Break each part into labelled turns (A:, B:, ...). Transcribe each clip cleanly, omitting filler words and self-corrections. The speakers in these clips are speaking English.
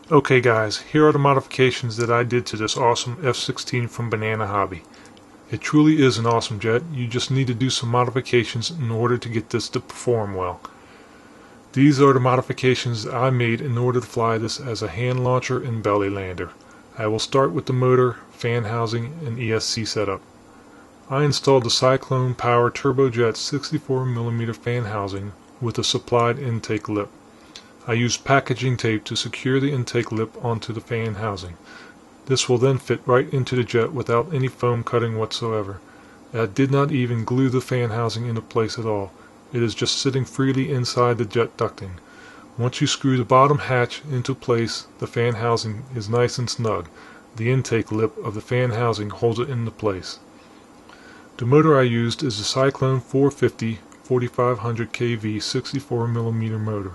A: Okay guys, here are the modifications that I did to this awesome F-16 from Banana Hobby. It truly is an awesome jet. You just need to do some modifications in order to get this to perform well. These are the modifications I made in order to fly this as a hand launcher and belly lander. I will start with the motor, fan housing, and ESC setup. I installed the Cyclone Power Turbojet 64mm fan housing with a supplied intake lip. I used packaging tape to secure the intake lip onto the fan housing. This will then fit right into the jet without any foam cutting whatsoever. I did not even glue the fan housing into place at all. It is just sitting freely inside the jet ducting. Once you screw the bottom hatch into place, the fan housing is nice and snug. The intake lip of the fan housing holds it into place. The motor I used is the Cyclone 450 4500 kV 64mm motor.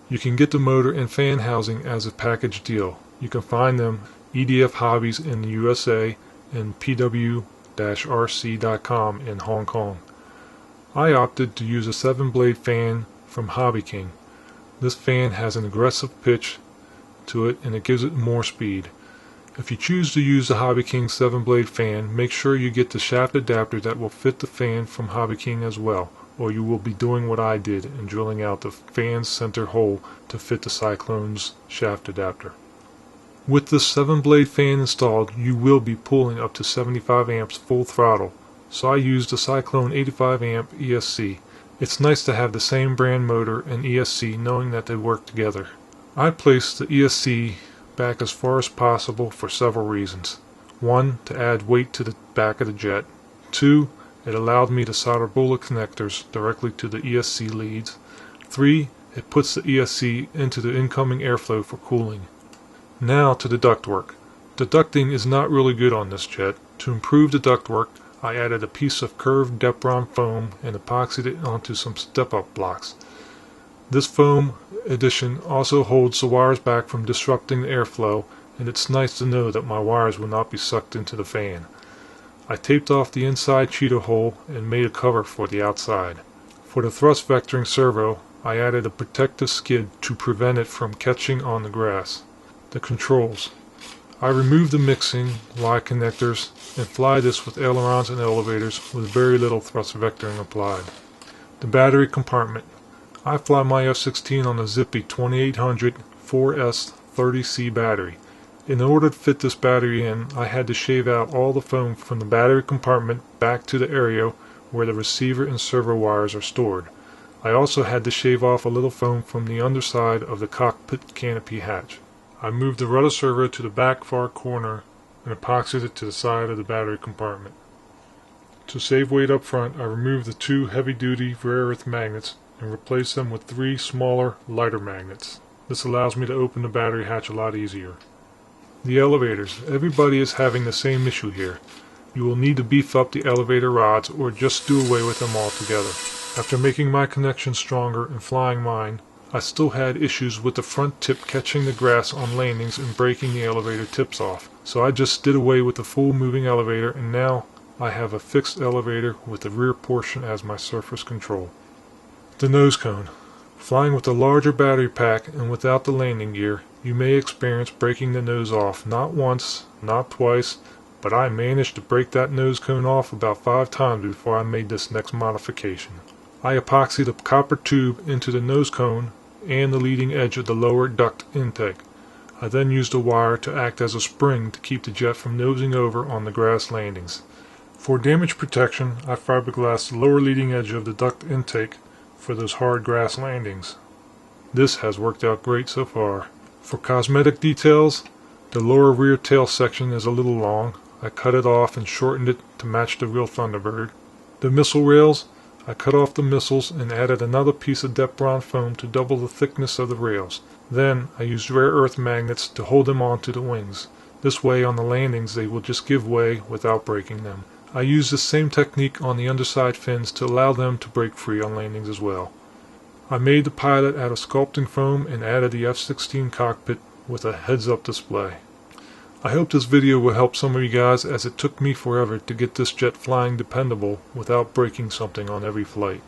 A: You can get the motor and fan housing as a package deal. You can find them EDF Hobbies in the USA and pw-rc.com in Hong Kong. I opted to use a 7-blade fan from Hobby King. This fan has an aggressive pitch to it and it gives it more speed. If you choose to use the Hobby King 7-blade fan, make sure you get the shaft adapter that will fit the fan from Hobby King as well, or you will be doing what I did and drilling out the fan's center hole to fit the Cyclone's shaft adapter. With this 7-blade fan installed, you will be pulling up to 75 amps full throttle, so I used a Cyclone 85 amp ESC. It's nice to have the same brand motor and ESC knowing that they work together. I placed the ESC back as far as possible for several reasons. 1. To add weight to the back of the jet. 2. It allowed me to solder bullet connectors directly to the ESC leads. 3. It puts the ESC into the incoming airflow for cooling. Now to the ductwork. The ducting is not really good on this jet. To improve the ductwork, I added a piece of curved Depron foam and epoxied it onto some step-up blocks. This foam addition also holds the wires back from disrupting the airflow, and it's nice to know that my wires will not be sucked into the fan. I taped off the inside cheater hole and made a cover for the outside. For the thrust vectoring servo, I added a protective skid to prevent it from catching on the grass. The controls. I removed the mixing Y connectors and fly this with ailerons and elevators with very little thrust vectoring applied. The battery compartment. I fly my F-16 on a zippy 2800 4S 30C battery. In order to fit this battery in, I had to shave out all the foam from the battery compartment back to the area where the receiver and servo wires are stored. I also had to shave off a little foam from the underside of the cockpit canopy hatch. I moved the rudder servo to the back far corner and epoxied it to the side of the battery compartment. To save weight up front, I removed the 2 heavy-duty rare earth magnets and replaced them with 3 smaller, lighter magnets. This allows me to open the battery hatch a lot easier. The elevators. Everybody is having the same issue here. You will need to beef up the elevator rods or just do away with them altogether. After making my connection stronger and flying mine, I still had issues with the front tip catching the grass on landings and breaking the elevator tips off. So I just did away with the full moving elevator, and now I have a fixed elevator with the rear portion as my surface control. The nose cone. Flying with a larger battery pack and without the landing gear, you may experience breaking the nose off, not once, not twice, but I managed to break that nose cone off about 5 times before I made this next modification. I epoxied a copper tube into the nose cone and the leading edge of the lower duct intake. I then used a wire to act as a spring to keep the jet from nosing over on the grass landings. For damage protection, I fiberglassed the lower leading edge of the duct intake for those hard grass landings. This has worked out great so far. For cosmetic details, the lower rear tail section is a little long. I cut it off and shortened it to match the real Thunderbird. The missile rails, I cut off the missiles and added another piece of Depron foam to double the thickness of the rails. Then I used rare earth magnets to hold them onto the wings. This way on the landings they will just give way without breaking them. I used the same technique on the underside fins to allow them to break free on landings as well. I made the pilot out of sculpting foam and added the F-16 cockpit with a heads-up display. I hope this video will help some of you guys, as it took me forever to get this jet flying dependable without breaking something on every flight.